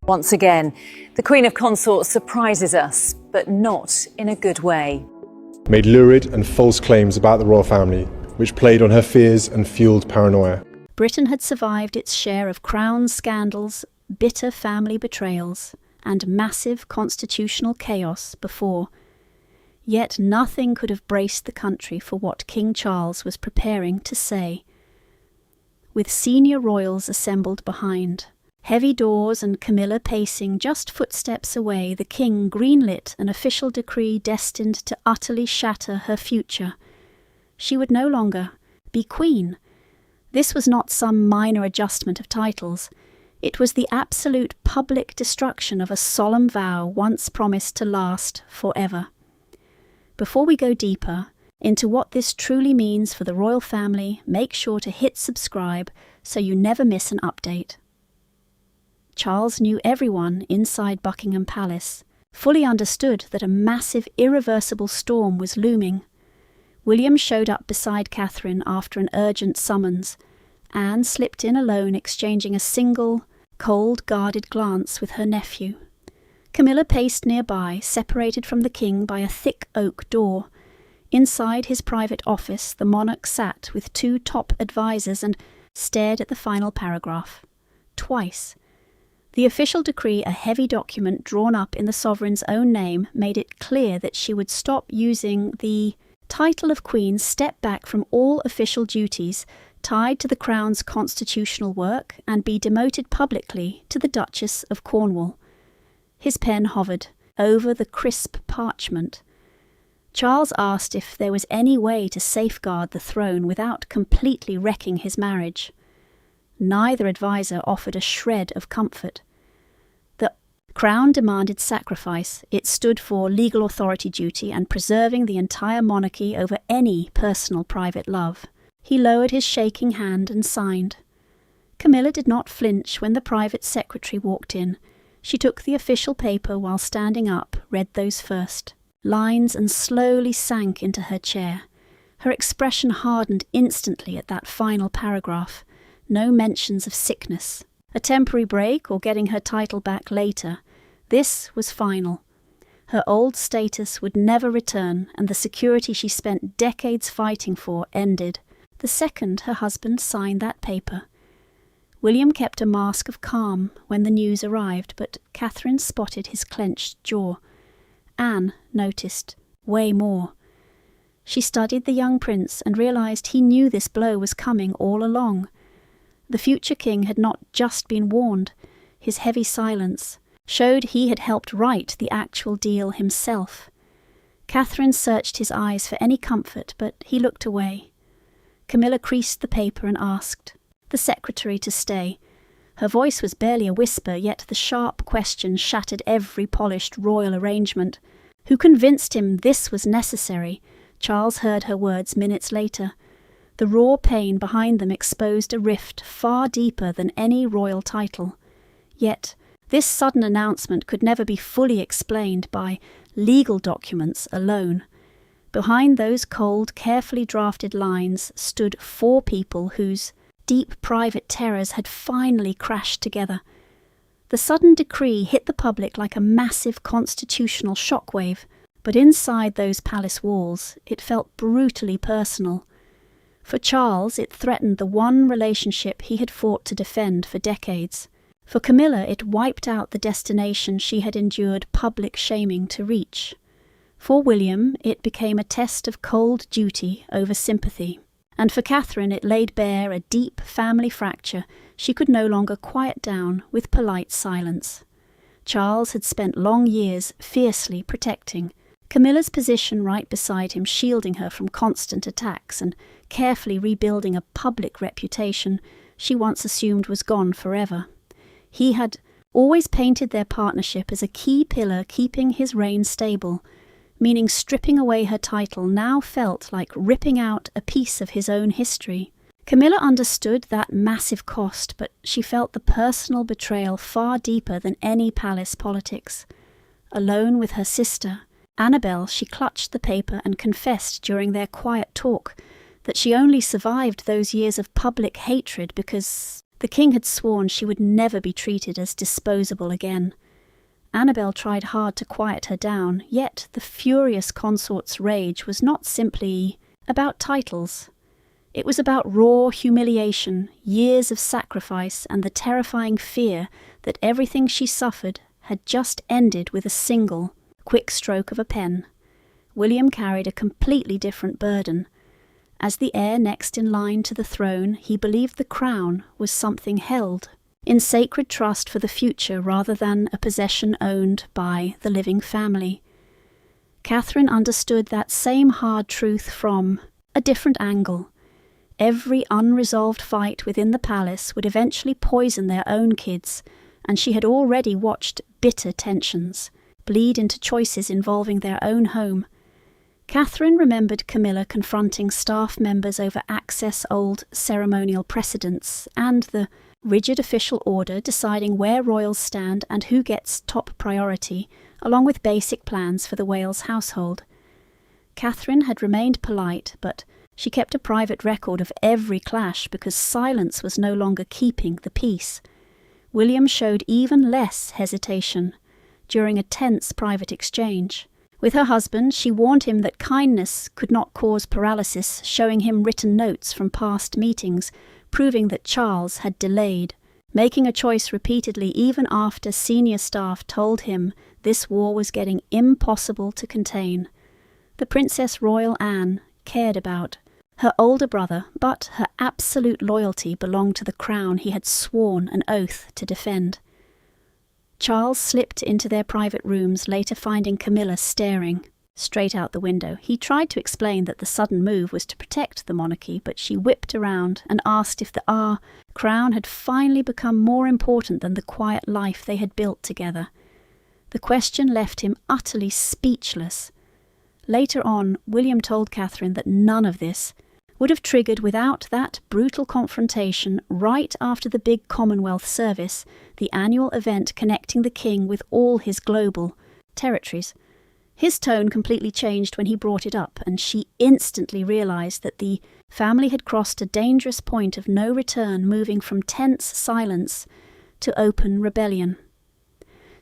Once again, the Queen of Consorts surprises us, but not in a good way. Made lurid and false claims about the royal family, which played on her fears and fueled paranoia. Britain had survived its share of crown scandals, bitter family betrayals, and massive constitutional chaos before. Yet nothing could have braced the country for what King Charles was preparing to say. With senior royals assembled behind, heavy doors and Camilla pacing just footsteps away, the king greenlit an official decree destined to utterly shatter her future. She would no longer be queen. This was not some minor adjustment of titles. It was the absolute public destruction of a solemn vow once promised to last forever. Before we go deeper into what this truly means for the royal family, make sure to hit subscribe so you never miss an update. Charles knew everyone inside Buckingham Palace, fully understood that a massive, irreversible storm was looming. William showed up beside Catherine after an urgent summons. Anne slipped in alone, exchanging a single, cold, guarded glance with her nephew. Camilla paced nearby, separated from the king by a thick oak door. Inside his private office, the monarch sat with two top advisers and stared at the final paragraph. Twice. The official decree, a heavy document drawn up in the sovereign's own name, made it clear that she would stop using the title of Queen, step back from all official duties tied to the Crown's constitutional work, and be demoted publicly to the Duchess of Cornwall. His pen hovered over the crisp parchment. Charles asked if there was any way to safeguard the throne without completely wrecking his marriage. Neither adviser offered a shred of comfort. The Crown demanded sacrifice. It stood for legal authority duty and preserving the entire monarchy over any personal private love. He lowered his shaking hand and signed. Camilla did not flinch when the private secretary walked in. She took the official paper while standing up, read those first lines and slowly sank into her chair. Her expression hardened instantly at that final paragraph. No mentions of sickness, a temporary break, or getting her title back later. This was final. Her old status would never return, and the security she spent decades fighting for ended. The second her husband signed that paper. William kept a mask of calm when the news arrived, but Catherine spotted his clenched jaw. Anne noticed way more. She studied the young prince and realized he knew this blow was coming all along. The future king had not just been warned. His heavy silence showed he had helped write the actual deal himself. Catherine searched his eyes for any comfort, but he looked away. Camilla creased the paper and asked the secretary to stay. Her voice was barely a whisper, yet the sharp question shattered every polished royal arrangement. Who convinced him this was necessary? Charles heard her words minutes later. The raw pain behind them exposed a rift far deeper than any royal title. Yet this sudden announcement could never be fully explained by legal documents alone. Behind those cold, carefully drafted lines stood four people whose deep private terrors had finally crashed together. The sudden decree hit the public like a massive constitutional shockwave, but inside those palace walls it felt brutally personal. For Charles, it threatened the one relationship he had fought to defend for decades. For Camilla, it wiped out the destination she had endured public shaming to reach. For William, it became a test of cold duty over sympathy. And for Catherine, it laid bare a deep family fracture she could no longer quiet down with polite silence. Charles had spent long years fiercely protecting Camilla's position right beside him, shielding her from constant attacks and carefully rebuilding a public reputation she once assumed was gone forever. He had always painted their partnership as a key pillar keeping his reign stable, meaning stripping away her title now felt like ripping out a piece of his own history. Camilla understood that massive cost, but she felt the personal betrayal far deeper than any palace politics. Alone with her sister, Annabel, she clutched the paper and confessed during their quiet talk that she only survived those years of public hatred because The king had sworn she would never be treated as disposable again. Annabel tried hard to quiet her down, yet the furious consort's rage was not simply about titles. It was about raw humiliation, years of sacrifice, and the terrifying fear that everything she suffered had just ended with a single, quick stroke of a pen. William carried a completely different burden. As the heir next in line to the throne, he believed the crown was something held in sacred trust for the future rather than a possession owned by the living family. Catherine understood that same hard truth from a different angle. Every unresolved fight within the palace would eventually poison their own kids, and she had already watched bitter tensions bleed into choices involving their own home. Catherine remembered Camilla confronting staff members over old ceremonial precedents and the rigid official order deciding where royals stand and who gets top priority, along with basic plans for the Wales household. Catherine had remained polite, but she kept a private record of every clash because silence was no longer keeping the peace. William showed even less hesitation during a tense private exchange. With her husband, she warned him that kindness could not cause paralysis, showing him written notes from past meetings, proving that Charles had delayed, making a choice repeatedly even after senior staff told him this war was getting impossible to contain. The Princess Royal Anne cared about her older brother, but her absolute loyalty belonged to the crown he had sworn an oath to defend. Charles slipped into their private rooms, later finding Camilla staring straight out the window. He tried to explain that the sudden move was to protect the monarchy, but she whipped around and asked if the crown had finally become more important than the quiet life they had built together. The question left him utterly speechless. Later on, William told Catherine that none of this would have triggered without that brutal confrontation right after the big Commonwealth service, the annual event connecting the king with all his global territories. His tone completely changed when he brought it up, and she instantly realized that the family had crossed a dangerous point of no return, moving from tense silence to open rebellion.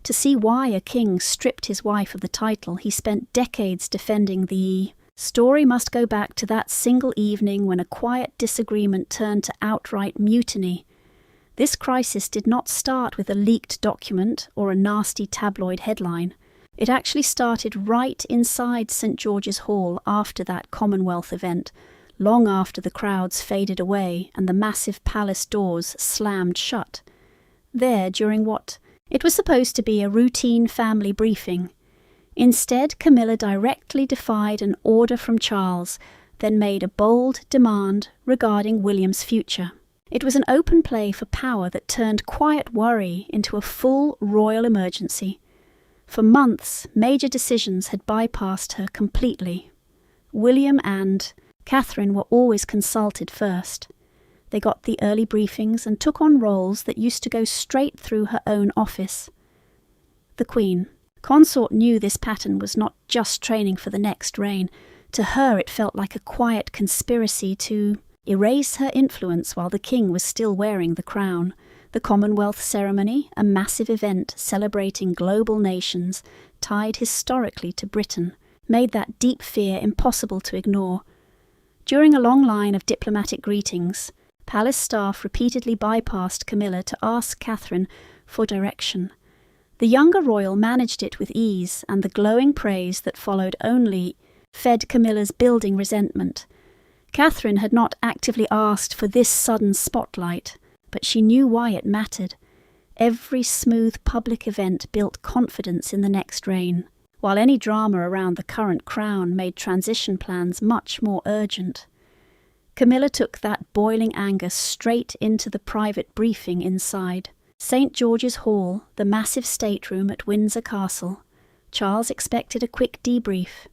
To see why a king stripped his wife of the title he spent decades defending, the story must go back to that single evening when a quiet disagreement turned to outright mutiny. This crisis did not start with a leaked document or a nasty tabloid headline. It actually started right inside St. George's Hall after that Commonwealth event, long after the crowds faded away and the massive palace doors slammed shut. There, during what it was supposed to be a routine family briefing, instead Camilla directly defied an order from Charles, then made a bold demand regarding William's future. It was an open play for power that turned quiet worry into a full royal emergency. For months, major decisions had bypassed her completely. William and Catherine were always consulted first. They got the early briefings and took on roles that used to go straight through her own office. The Queen Consort knew this pattern was not just training for the next reign. To her it felt like a quiet conspiracy to erase her influence while the king was still wearing the crown. The Commonwealth ceremony, a massive event celebrating global nations, tied historically to Britain, made that deep fear impossible to ignore. During a long line of diplomatic greetings, palace staff repeatedly bypassed Camilla to ask Catherine for direction. The younger royal managed it with ease, and the glowing praise that followed only fed Camilla's building resentment. Catherine had not actively asked for this sudden spotlight, but she knew why it mattered. Every smooth public event built confidence in the next reign, while any drama around the current crown made transition plans much more urgent. Camilla took that boiling anger straight into the private briefing inside St. George's Hall, the massive stateroom at Windsor Castle. Charles expected a quick debrief.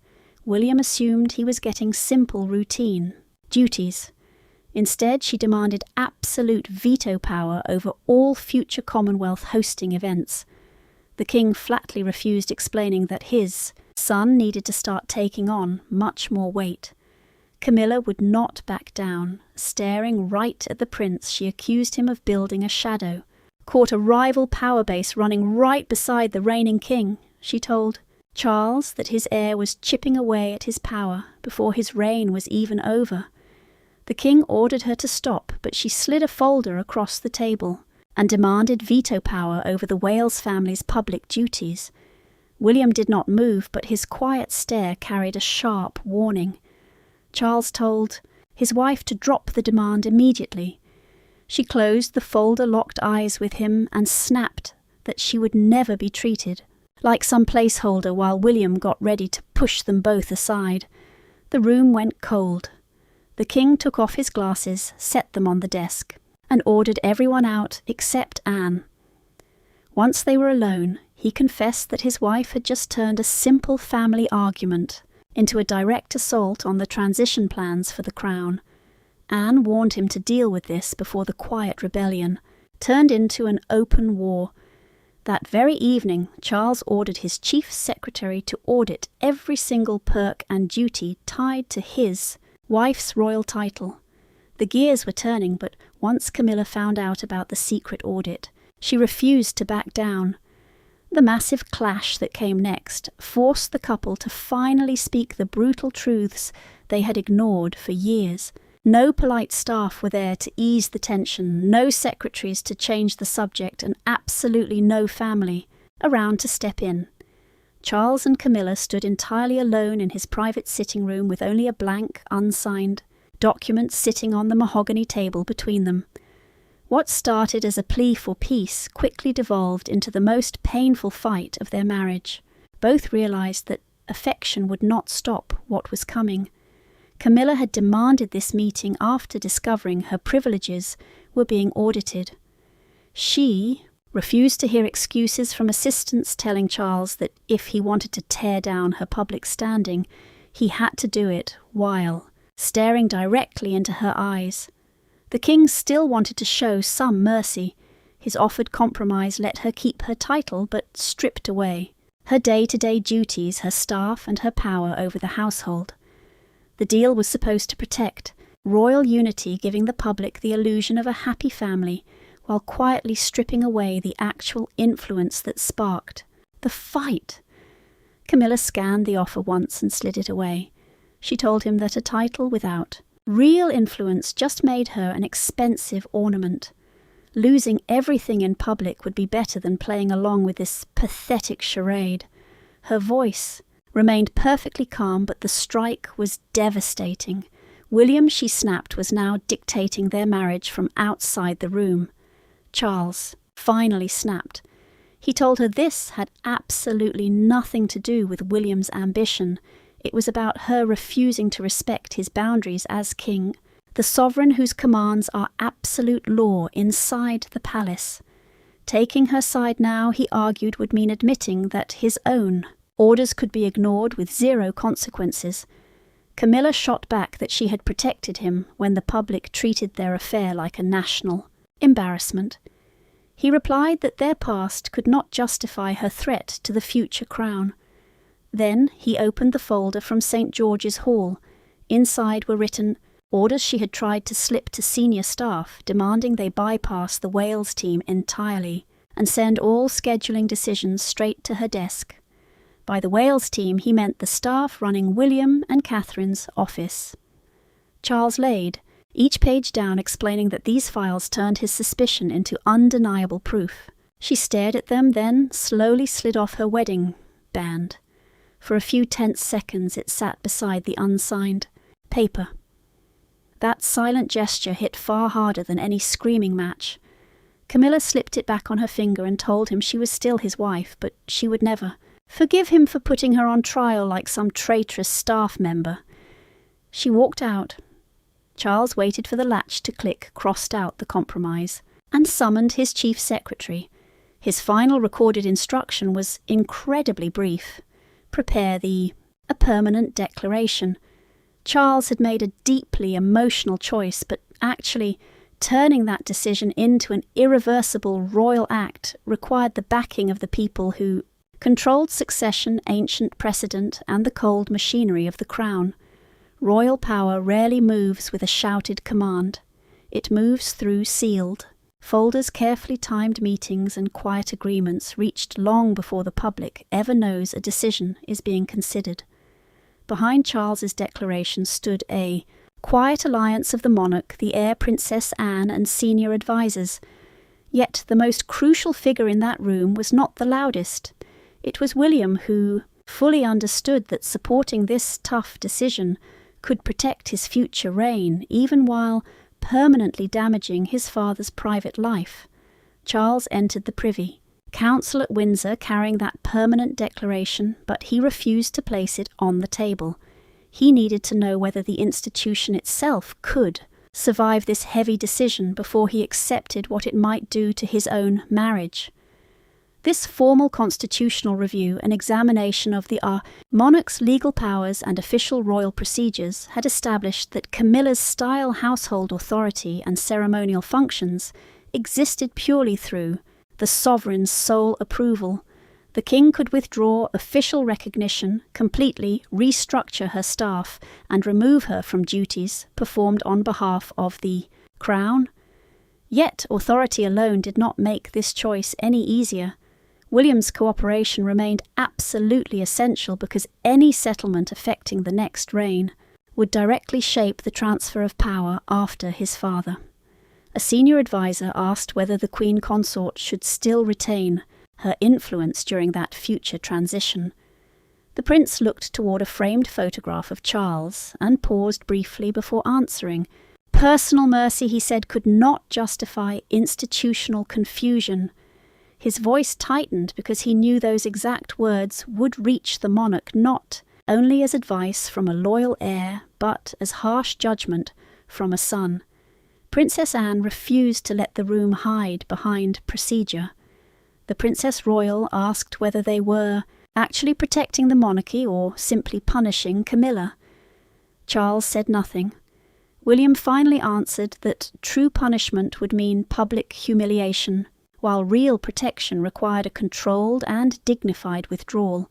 William assumed he was getting simple routine duties. Instead, she demanded absolute veto power over all future Commonwealth hosting events. The king flatly refused, explaining that his son needed to start taking on much more weight. Camilla would not back down. Staring right at the prince, she accused him of building a shadow. Caught a rival power base running right beside the reigning king, she told Charles that his heir was chipping away at his power before his reign was even over. The king ordered her to stop, but she slid a folder across the table and demanded veto power over the Wales family's public duties. William did not move, but his quiet stare carried a sharp warning. Charles told his wife to drop the demand immediately. She closed the folder-locked eyes with him and snapped that she would never be treated like some placeholder while William got ready to push them both aside. The room went cold. The king took off his glasses, set them on the desk, and ordered everyone out except Anne. Once they were alone, he confessed that his wife had just turned a simple family argument into a direct assault on the transition plans for the crown. Anne warned him to deal with this before the quiet rebellion turned into an open war. That very evening, Charles ordered his chief secretary to audit every single perk and duty tied to his wife's royal title. The gears were turning, but once Camilla found out about the secret audit, she refused to back down. The massive clash that came next forced the couple to finally speak the brutal truths they had ignored for years. No polite staff were there to ease the tension, no secretaries to change the subject, and absolutely no family around to step in. Charles and Camilla stood entirely alone in his private sitting room with only a blank, unsigned document sitting on the mahogany table between them. What started as a plea for peace quickly devolved into the most painful fight of their marriage. Both realized that affection would not stop what was coming. Camilla had demanded this meeting after discovering her privileges were being audited. She refused to hear excuses from assistants telling Charles that if he wanted to tear down her public standing, he had to do it while staring directly into her eyes. The king still wanted to show some mercy. His offered compromise let her keep her title, but stripped away her day-to-day duties, her staff, and her power over the household. The deal was supposed to protect royal unity, giving the public the illusion of a happy family, while quietly stripping away the actual influence that sparked the fight. Camilla scanned the offer once and slid it away. She told him that a title without real influence just made her an expensive ornament. Losing everything in public would be better than playing along with this pathetic charade. Her voice remained perfectly calm, but the strike was devastating. William, she snapped, was now dictating their marriage from outside the room. Charles finally snapped. He told her this had absolutely nothing to do with William's ambition. It was about her refusing to respect his boundaries as king, the sovereign whose commands are absolute law inside the palace. Taking her side now, he argued, would mean admitting that his own orders could be ignored with zero consequences. Camilla shot back that she had protected him when the public treated their affair like a national embarrassment. He replied that their past could not justify her threat to the future crown. Then he opened the folder from St. George's Hall. Inside were written orders she had tried to slip to senior staff, demanding they bypass the Wales team entirely and send all scheduling decisions straight to her desk. By the Wales team, he meant the staff running William and Catherine's office. Charles laid each page down, explaining that these files turned his suspicion into undeniable proof. She stared at them, then slowly slid off her wedding band. For a few tense seconds it sat beside the unsigned paper. That silent gesture hit far harder than any screaming match. Camilla slipped it back on her finger and told him she was still his wife, but she would never forgive him for putting her on trial like some traitorous staff member. She walked out. Charles waited for the latch to click, crossed out the compromise, and summoned his chief secretary. His final recorded instruction was incredibly brief. Prepare a permanent declaration. Charles had made a deeply emotional choice, but actually turning that decision into an irreversible royal act required the backing of the people who controlled succession, ancient precedent, and the cold machinery of the crown. Royal power rarely moves with a shouted command. It moves through sealed, folders, carefully timed meetings and quiet agreements reached long before the public ever knows a decision is being considered. Behind Charles's declaration stood a quiet alliance of the monarch, the heir Princess Anne, and senior advisers. Yet the most crucial figure in that room was not the loudest. It was William, who fully understood that supporting this tough decision could protect his future reign, even while permanently damaging his father's private life. Charles entered the privy, council at Windsor carrying that permanent declaration, but he refused to place it on the table. He needed to know whether the institution itself could survive this heavy decision before he accepted what it might do to his own marriage. This formal constitutional review and examination of the monarch's legal powers and official royal procedures had established that Camilla's style household authority and ceremonial functions existed purely through the sovereign's sole approval. The king could withdraw official recognition, completely restructure her staff, and remove her from duties performed on behalf of the crown. Yet authority alone did not make this choice any easier. William's cooperation remained absolutely essential because any settlement affecting the next reign would directly shape the transfer of power after his father. A senior advisor asked whether the Queen Consort should still retain her influence during that future transition. The prince looked toward a framed photograph of Charles and paused briefly before answering. Personal mercy, he said, could not justify institutional confusion. His voice tightened because he knew those exact words would reach the monarch not only as advice from a loyal heir, but as harsh judgment from a son. Princess Anne refused to let the room hide behind procedure. The Princess Royal asked whether they were actually protecting the monarchy or simply punishing Camilla. Charles said nothing. William finally answered that true punishment would mean public humiliation, while real protection required a controlled and dignified withdrawal.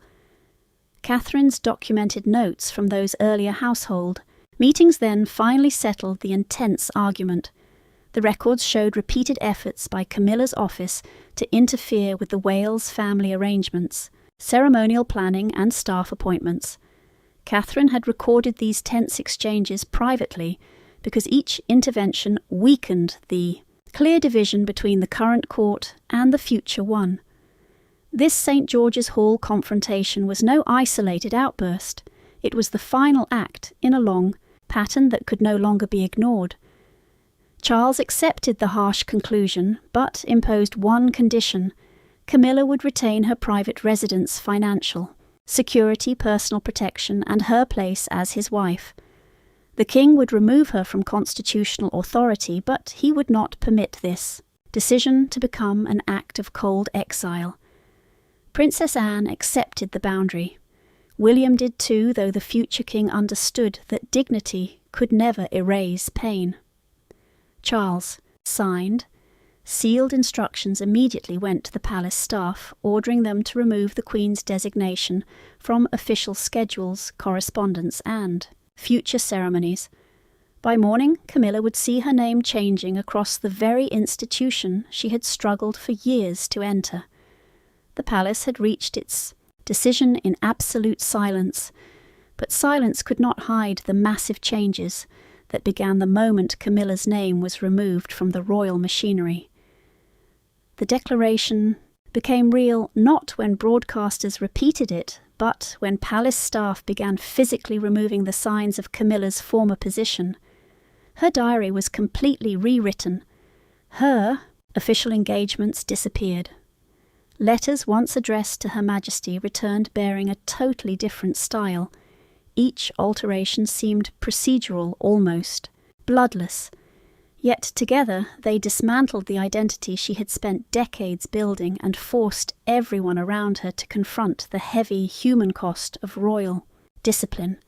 Catherine's documented notes from those earlier household meetings then finally settled the intense argument. The records showed repeated efforts by Camilla's office to interfere with the Wales family arrangements, ceremonial planning and staff appointments. Catherine had recorded these tense exchanges privately because each intervention weakened the clear division between the current court and the future one. This St. George's Hall confrontation was no isolated outburst. It was the final act in a long pattern that could no longer be ignored. Charles accepted the harsh conclusion, but imposed one condition. Camilla would retain her private residence, financial, security, personal protection, and her place as his wife. The king would remove her from constitutional authority, but he would not permit this decision to become an act of cold exile. Princess Anne accepted the boundary. William did too, though the future king understood that dignity could never erase pain. Charles signed. Sealed instructions immediately went to the palace staff, ordering them to remove the Queen's designation from official schedules, correspondence, and future ceremonies. By morning, Camilla would see her name changing across the very institution she had struggled for years to enter. The palace had reached its decision in absolute silence, but silence could not hide the massive changes that began the moment Camilla's name was removed from the royal machinery. The declaration became real not when broadcasters repeated it, but when palace staff began physically removing the signs of Camilla's former position. Her diary was completely rewritten. Her official engagements disappeared. Letters once addressed to Her Majesty returned bearing a totally different style. Each alteration seemed procedural almost, bloodless. Yet together they dismantled the identity she had spent decades building and forced everyone around her to confront the heavy human cost of royal discipline.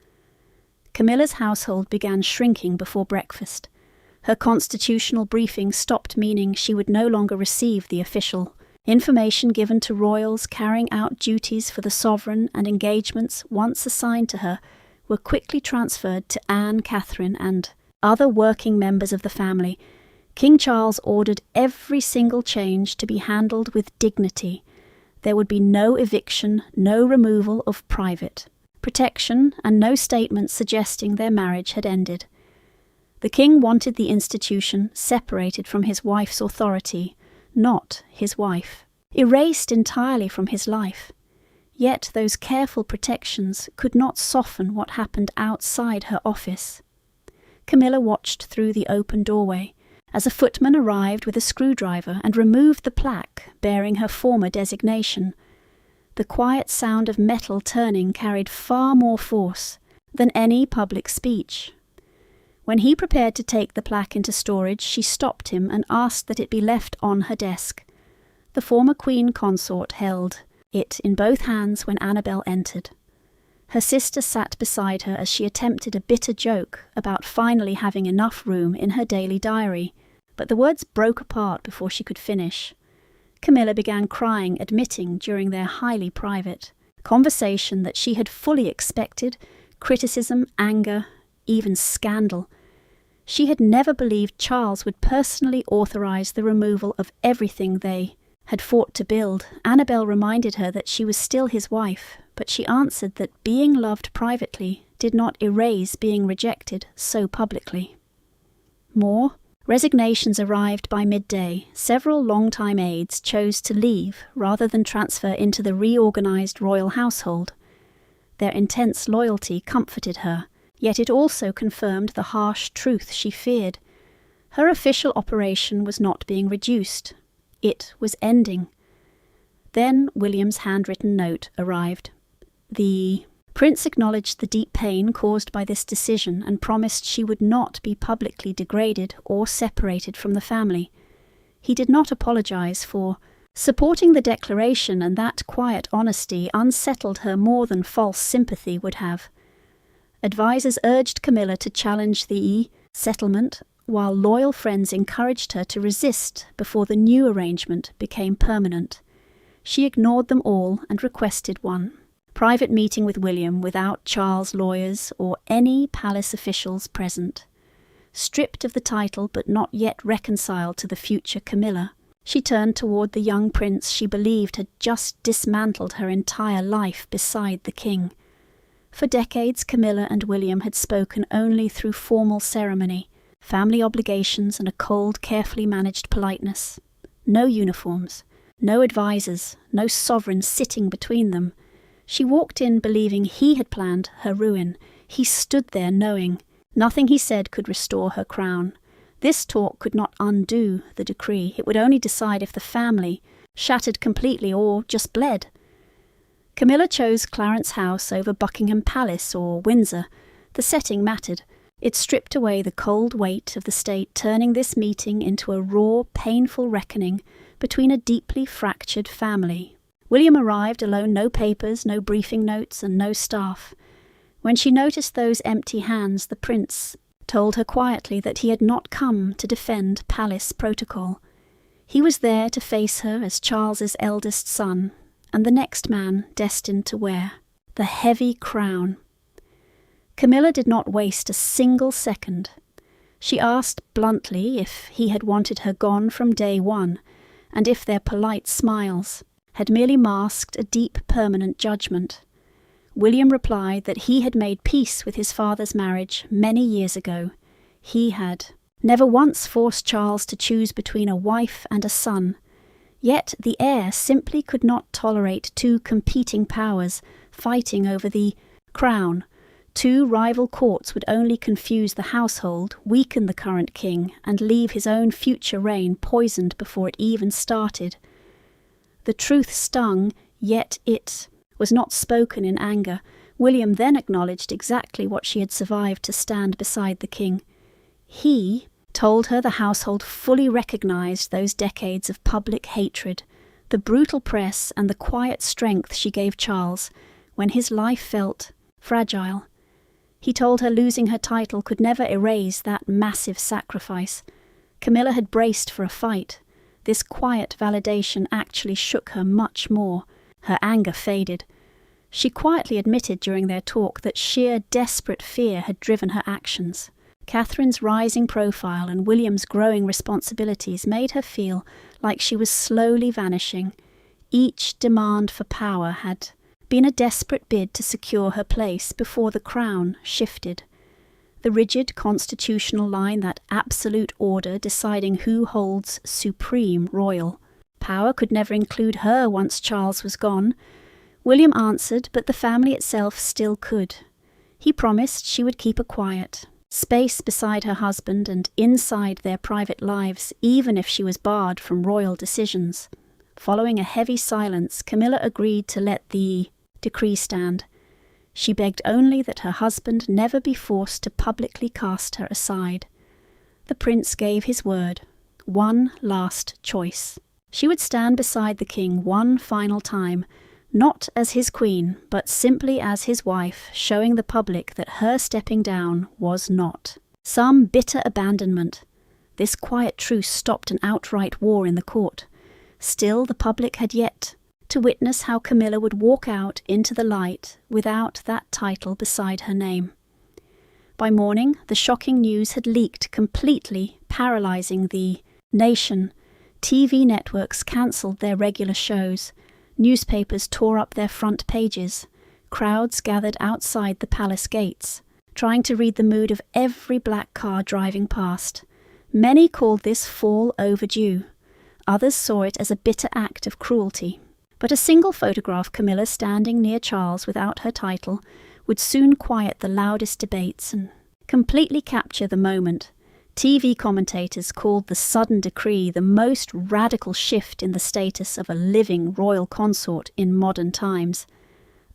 Camilla's household began shrinking before breakfast. Her constitutional briefing stopped meaning she would no longer receive the official information given to royals carrying out duties for the sovereign, and engagements once assigned to her were quickly transferred to Anne, Catherine, and other working members of the family. King Charles ordered every single change to be handled with dignity. There would be no eviction, no removal of private protection, and no statements suggesting their marriage had ended. The king wanted the institution separated from his wife's authority, not his wife, erased entirely from his life. Yet those careful protections could not soften what happened outside her office. Camilla watched through the open doorway as a footman arrived with a screwdriver and removed the plaque bearing her former designation. The quiet sound of metal turning carried far more force than any public speech. When he prepared to take the plaque into storage, she stopped him and asked that it be left on her desk. The former Queen Consort held it in both hands when Annabel entered. Her sister sat beside her as she attempted a bitter joke about finally having enough room in her daily diary, but the words broke apart before she could finish. Camilla began crying, admitting during their highly private conversation that she had fully expected criticism, anger, even scandal. She had never believed Charles would personally authorize the removal of everything they had fought to build. Annabel reminded her that she was still his wife, but she answered that being loved privately did not erase being rejected so publicly. More resignations arrived by midday. Several long-time aides chose to leave rather than transfer into the reorganized royal household. Their intense loyalty comforted her, yet it also confirmed the harsh truth she feared. Her official operation was not being reduced. It was ending. Then William's handwritten note arrived. The prince acknowledged the deep pain caused by this decision and promised she would not be publicly degraded or separated from the family. He did not apologize for supporting the declaration, and that quiet honesty unsettled her more than false sympathy would have. Advisers urged Camilla to challenge the settlement, while loyal friends encouraged her to resist before the new arrangement became permanent. She ignored them all and requested one private meeting with William without Charles' lawyers or any palace officials present. Stripped of the title but not yet reconciled to the future Camilla, she turned toward the young prince she believed had just dismantled her entire life beside the king. For decades, Camilla and William had spoken only through formal ceremony, family obligations, and a cold, carefully managed politeness. No uniforms, no advisers, no sovereign sitting between them. She walked in believing he had planned her ruin. He stood there knowing nothing he said could restore her crown. This talk could not undo the decree. It would only decide if the family shattered completely or just bled. Camilla chose Clarence House over Buckingham Palace or Windsor. The setting mattered. It stripped away the cold weight of the state, turning this meeting into a raw, painful reckoning between a deeply fractured family. William arrived alone, no papers, no briefing notes, and no staff. When she noticed those empty hands, the prince told her quietly that he had not come to defend palace protocol. He was there to face her as Charles's eldest son, and the next man destined to wear the heavy crown. Camilla did not waste a single second. She asked bluntly if he had wanted her gone from day one, and if their polite smiles had merely masked a deep, permanent judgment. William replied that he had made peace with his father's marriage many years ago. He had never once forced Charles to choose between a wife and a son. Yet the heir simply could not tolerate two competing powers fighting over the crown. Two rival courts would only confuse the household, weaken the current king, and leave his own future reign poisoned before it even started. The truth stung, yet it was not spoken in anger. William then acknowledged exactly what she had survived to stand beside the king. He told her the household fully recognized those decades of public hatred, the brutal press and the quiet strength she gave Charles when his life felt fragile. He told her losing her title could never erase that massive sacrifice. Camilla had braced for a fight. This quiet validation actually shook her much more. Her anger faded. She quietly admitted during their talk that sheer desperate fear had driven her actions. Catherine's rising profile and William's growing responsibilities made her feel like she was slowly vanishing. Each demand for power had been a desperate bid to secure her place before the crown shifted. The rigid constitutional line, that absolute order deciding who holds supreme royal power, could never include her once Charles was gone. William answered, but the family itself still could. He promised she would keep her quiet, space beside her husband and inside their private lives, even if she was barred from royal decisions. Following a heavy silence, Camilla agreed to let the decree stand. She begged only that her husband never be forced to publicly cast her aside. The prince gave his word, one last choice. She would stand beside the king one final time, not as his queen, but simply as his wife, showing the public that her stepping down was not some bitter abandonment. This quiet truce stopped an outright war in the court. Still, the public had yet to witness how Camilla would walk out into the light without that title beside her name. By morning, the shocking news had leaked completely, paralysing the nation. TV networks cancelled their regular shows. Newspapers tore up their front pages. Crowds gathered outside the palace gates, trying to read the mood of every black car driving past. Many called this fall overdue. Others saw it as a bitter act of cruelty. But a single photograph, Camilla standing near Charles without her title, would soon quiet the loudest debates and completely capture the moment. TV commentators called the sudden decree the most radical shift in the status of a living royal consort in modern times.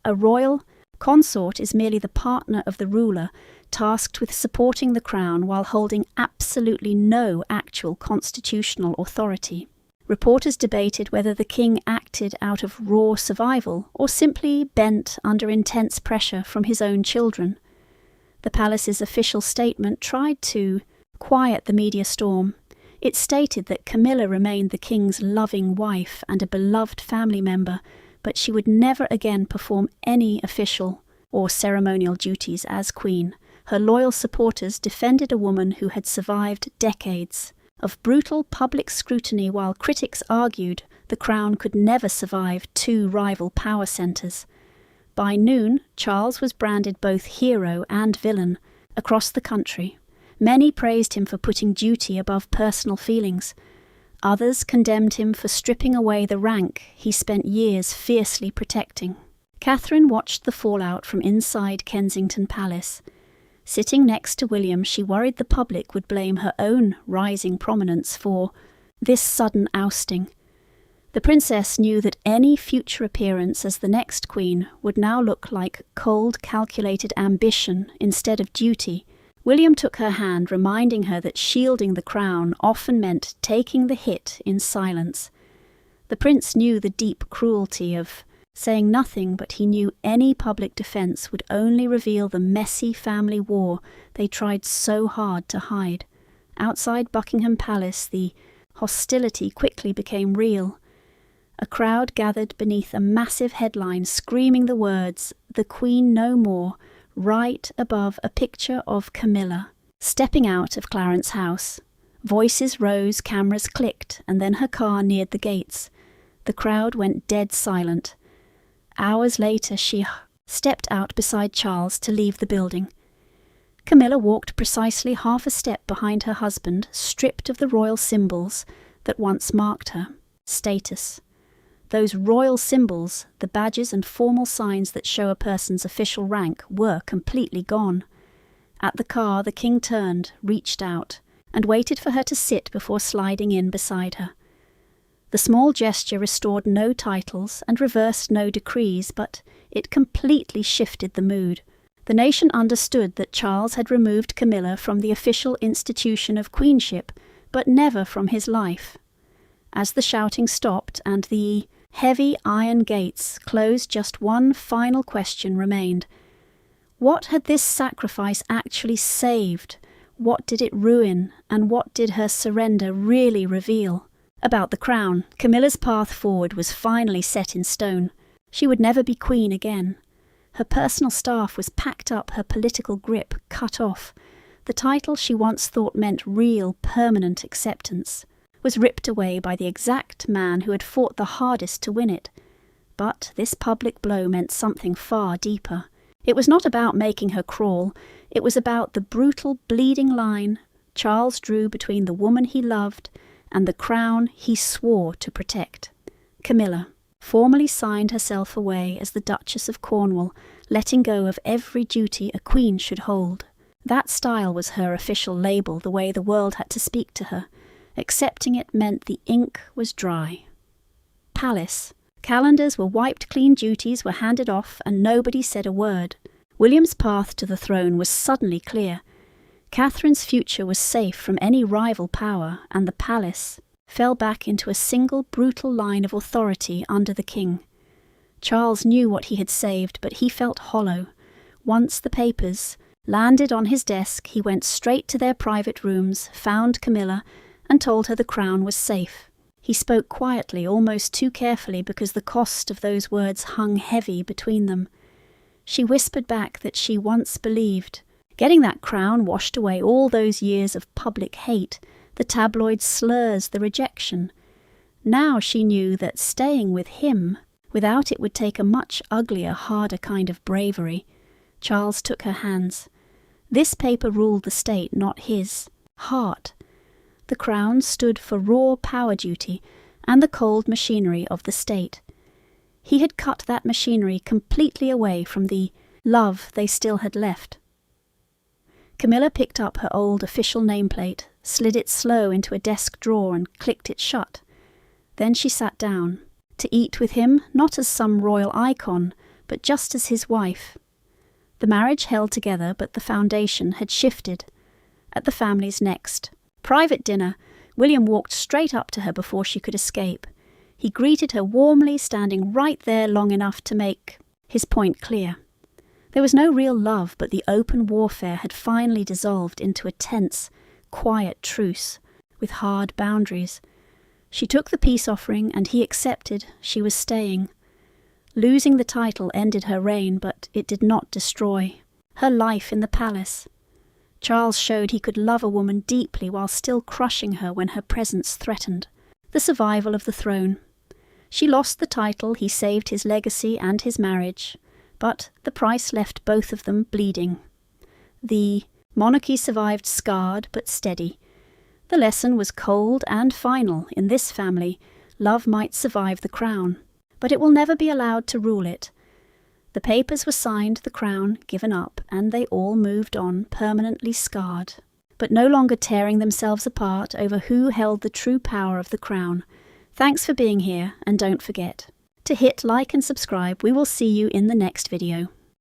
A royal consort is merely the partner of the ruler, tasked with supporting the crown while holding absolutely no actual constitutional authority. Reporters debated whether the king acted out of raw survival or simply bent under intense pressure from his own children. The palace's official statement tried to quiet the media storm. It stated that Camilla remained the king's loving wife and a beloved family member, but she would never again perform any official or ceremonial duties as queen. Her loyal supporters defended a woman who had survived decades of brutal public scrutiny, while critics argued the crown could never survive two rival power centres. By noon, Charles was branded both hero and villain across the country. Many praised him for putting duty above personal feelings. Others condemned him for stripping away the rank he spent years fiercely protecting. Catherine watched the fallout from inside Kensington Palace. Sitting next to William, she worried the public would blame her own rising prominence for this sudden ousting. The princess knew that any future appearance as the next queen would now look like cold, calculated ambition instead of duty. William took her hand, reminding her that shielding the crown often meant taking the hit in silence. The prince knew the deep cruelty of saying nothing, but he knew any public defence would only reveal the messy family war they tried so hard to hide. Outside Buckingham Palace, the hostility quickly became real. A crowd gathered beneath a massive headline screaming the words, "The Queen no more," right above a picture of Camilla stepping out of Clarence House. Voices rose, cameras clicked, and then her car neared the gates. The crowd went dead silent. Hours later, she stepped out beside Charles to leave the building. Camilla walked precisely half a step behind her husband, stripped of the royal symbols that once marked her. Status. Those royal symbols, the badges and formal signs that show a person's official rank, were completely gone. At the car, the king turned, reached out, and waited for her to sit before sliding in beside her. The small gesture restored no titles and reversed no decrees, but it completely shifted the mood. The nation understood that Charles had removed Camilla from the official institution of queenship, but never from his life. As the shouting stopped and the heavy iron gates closed, just one final question remained. What had this sacrifice actually saved? What did it ruin? And what did her surrender really reveal? About the crown, Camilla's path forward was finally set in stone. She would never be queen again. Her personal staff was packed up, her political grip cut off. The title she once thought meant real, permanent acceptance was ripped away by the exact man who had fought the hardest to win it. But this public blow meant something far deeper. It was not about making her crawl. It was about the brutal, bleeding line Charles drew between the woman he loved and the crown he swore to protect. Camilla formally signed herself away as the Duchess of Cornwall, letting go of every duty a queen should hold. That style was her official label, the way the world had to speak to her. Accepting it meant the ink was dry. Palace. Calendars were wiped clean, duties were handed off, and nobody said a word. William's path to the throne was suddenly clear. Catherine's future was safe from any rival power, and the palace fell back into a single brutal line of authority under the king. Charles knew what he had saved, but he felt hollow. Once the papers landed on his desk, he went straight to their private rooms, found Camilla, and told her the crown was safe. He spoke quietly, almost too carefully, because the cost of those words hung heavy between them. She whispered back that she once believed. Getting that crown washed away all those years of public hate, the tabloid slurs, the rejection. Now she knew that staying with him, without it, would take a much uglier, harder kind of bravery. Charles took her hands. This paper ruled the state, not his heart. The crown stood for raw power duty and the cold machinery of the state. He had cut that machinery completely away from the love they still had left. Camilla picked up her old official nameplate, slid it slow into a desk drawer and clicked it shut. Then she sat down, to eat with him, not as some royal icon, but just as his wife. The marriage held together, but the foundation had shifted. At the family's next private dinner, William walked straight up to her before she could escape. He greeted her warmly, standing right there long enough to make his point clear. There was no real love, but the open warfare had finally dissolved into a tense, quiet truce, with hard boundaries. She took the peace offering, and he accepted. She was staying. Losing the title ended her reign, but it did not destroy her life in the palace. Charles showed he could love a woman deeply while still crushing her when her presence threatened the survival of the throne. She lost the title, he saved his legacy and his marriage, but the price left both of them bleeding. The monarchy survived scarred but steady. The lesson was cold and final. In this family, love might survive the crown, but it will never be allowed to rule it. The papers were signed, the crown given up, and they all moved on, permanently scarred, but no longer tearing themselves apart over who held the true power of the crown. Thanks for being here, and don't forget to hit like and subscribe. We will see you in the next video.